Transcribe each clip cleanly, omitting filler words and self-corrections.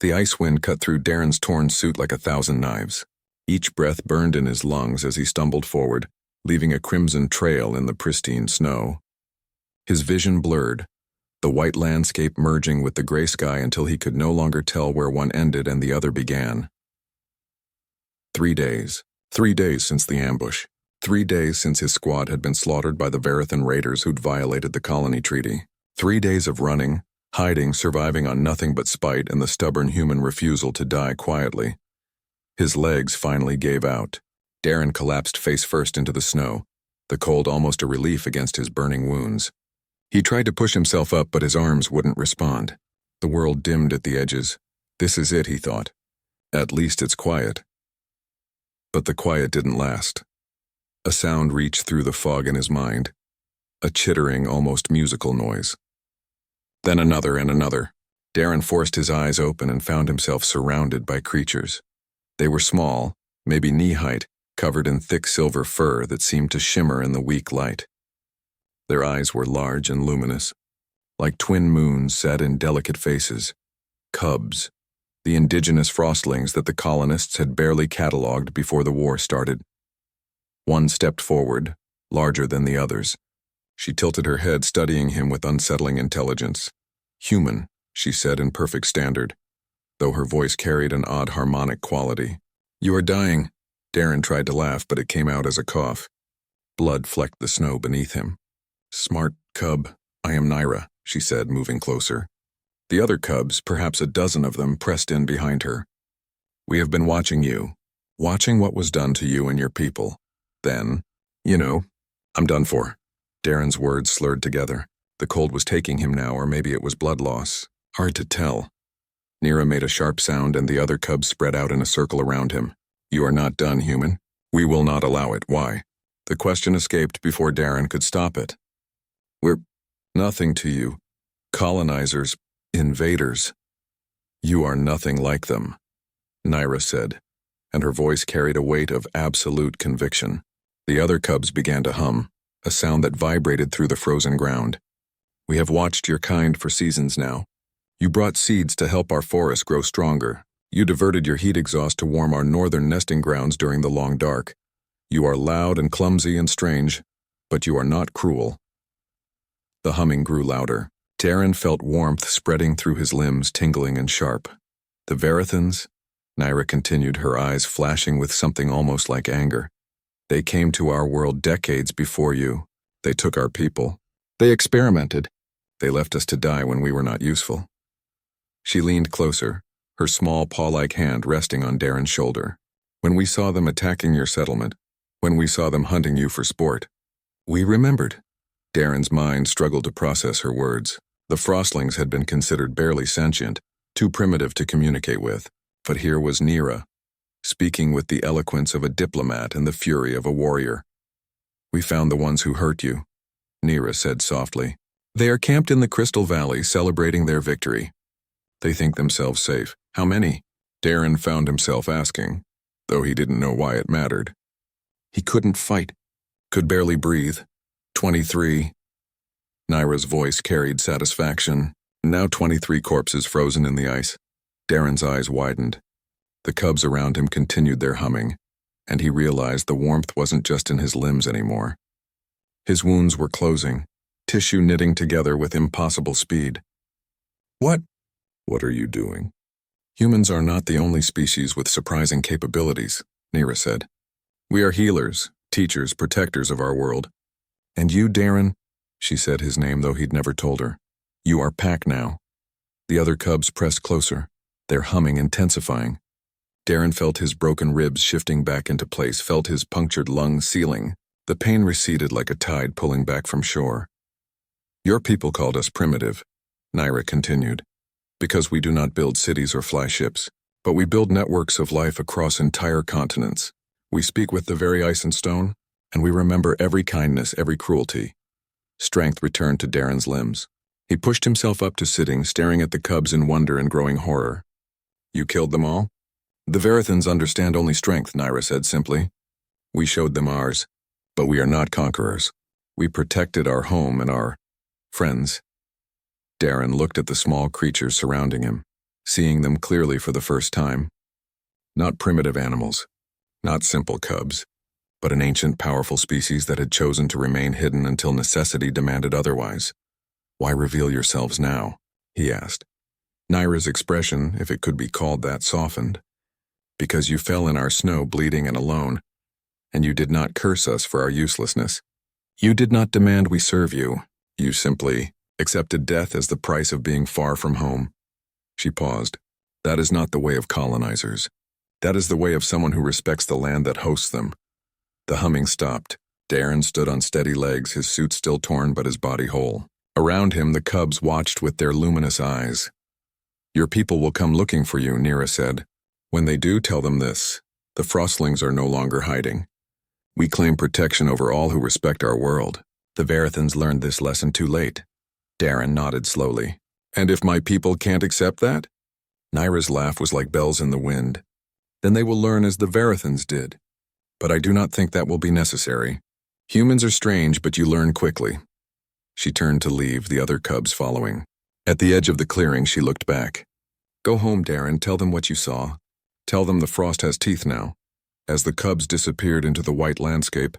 The ice wind cut through Darren's torn suit like 1,000 knives. Each breath burned in his lungs as he stumbled forward, leaving a crimson trail in the pristine snow. His vision blurred, the white landscape merging with the gray sky until he could no longer tell where one ended and the other began. 3 days. 3 days since the ambush. 3 days since his squad had been slaughtered by the Verithan raiders who'd violated the colony treaty. 3 days of running, hiding, surviving on nothing but spite and the stubborn human refusal to die quietly. His legs finally gave out. Darren collapsed face first into the snow, the cold almost a relief against his burning wounds. He tried to push himself up, but his arms wouldn't respond. The world dimmed at the edges. This is it, he thought. At least it's quiet. But the quiet didn't last. A sound reached through the fog in his mind, a chittering, almost musical noise. Then another and another. Darren forced his eyes open and found himself surrounded by creatures. They were small, maybe knee-height, covered in thick silver fur that seemed to shimmer in the weak light. Their eyes were large and luminous, like twin moons set in delicate faces. Cubs, the indigenous frostlings that the colonists had barely catalogued before the war started. One stepped forward, larger than the others. She tilted her head, studying him with unsettling intelligence. "Human," she said in perfect standard, though her voice carried an odd harmonic quality. "You are dying." Darren tried to laugh, but it came out as a cough. Blood flecked the snow beneath him. "Smart cub, I am Naira," she said, moving closer. The other cubs, perhaps a dozen of them, pressed in behind her. "We have been watching you, watching what was done to you and your people. Then, I'm done for." Darren's words slurred together. The cold was taking him now, or maybe it was blood loss. Hard to tell. Naira made a sharp sound and the other cubs spread out in a circle around him. "You are not done, human. We will not allow it. Why?" The question escaped before Darren could stop it. "We're nothing to you. Colonizers, invaders. You are nothing like them," Naira said, and her voice carried a weight of absolute conviction. The other cubs began to hum, a sound that vibrated through the frozen ground. "We have watched your kind for seasons now. You brought seeds to help our forests grow stronger. You diverted your heat exhaust to warm our northern nesting grounds during the long dark. You are loud and clumsy and strange, but you are not cruel." The humming grew louder. Darren felt warmth spreading through his limbs, tingling and sharp. "The Verithans," Naira continued, her eyes flashing with something almost like anger. "They came to our world decades before you. They took our people. They experimented. They left us to die when we were not useful." She leaned closer, her small paw-like hand resting on Darren's shoulder. "When we saw them attacking your settlement, when we saw them hunting you for sport, we remembered." Darren's mind struggled to process her words. The frostlings had been considered barely sentient, too primitive to communicate with. But here was Naira, speaking with the eloquence of a diplomat and the fury of a warrior. "We found the ones who hurt you," Naira said softly. "They are camped in the Crystal Valley celebrating their victory. They think themselves safe. How many?" Darren found himself asking, though he didn't know why it mattered. He couldn't fight, could barely breathe. 23. Naira's voice carried satisfaction. Now 23 corpses frozen in the ice. Darren's eyes widened. The cubs around him continued their humming, and he realized the warmth wasn't just in his limbs anymore. His wounds were closing, tissue knitting together with impossible speed. "What are you doing?" "Humans are not the only species with surprising capabilities," Naira said. "We are healers, teachers, protectors of our world. And you, Darren," she said his name though he'd never told her, "you are Pack now." The other cubs pressed closer, their humming intensifying. Darren felt his broken ribs shifting back into place, felt his punctured lungs sealing. The pain receded like a tide pulling back from shore. "Your people called us primitive," Naira continued, "because we do not build cities or fly ships, but we build networks of life across entire continents. We speak with the very ice and stone, and we remember every kindness, every cruelty." Strength returned to Darren's limbs. He pushed himself up to sitting, staring at the cubs in wonder and growing horror. "You killed them all?" "The Verithans understand only strength," Naira said simply. "We showed them ours, but we are not conquerors. We protected our home and our friends." Darren looked at the small creatures surrounding him. seeing them clearly for the first time. Not primitive animals, not simple cubs, but an ancient, powerful species that had chosen to remain hidden until necessity demanded otherwise. "Why reveal yourselves now?" he asked. Naira's expression, if it could be called that, softened. "Because you fell in our snow bleeding and alone, and you did not curse us for our uselessness. You did not demand we serve you. You simply accepted death as the price of being far from home." She paused. "That is not the way of colonizers. That is the way of someone who respects the land that hosts them." The humming stopped. Darren stood on steady legs, his suit still torn but his body whole. Around him, the cubs watched with their luminous eyes. "Your people will come looking for you," Nira said. "When they do, tell them this. The Frostlings are no longer hiding. We claim protection over all who respect our world. The Verathans learned this lesson too late." Darren nodded slowly. "And if my people can't accept that?" Naira's laugh was like bells in the wind. "Then they will learn as the Verathans did. But I do not think that will be necessary. Humans are strange, but you learn quickly." She turned to leave, the other cubs following. At the edge of the clearing, she looked back. "Go home, Darren. Tell them what you saw. Tell them the frost has teeth now." As the cubs disappeared into the white landscape,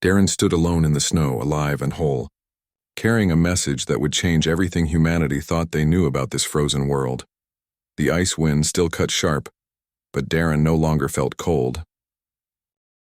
Darren stood alone in the snow, alive and whole, carrying a message that would change everything humanity thought they knew about this frozen world. The ice wind still cut sharp, but Darren no longer felt cold.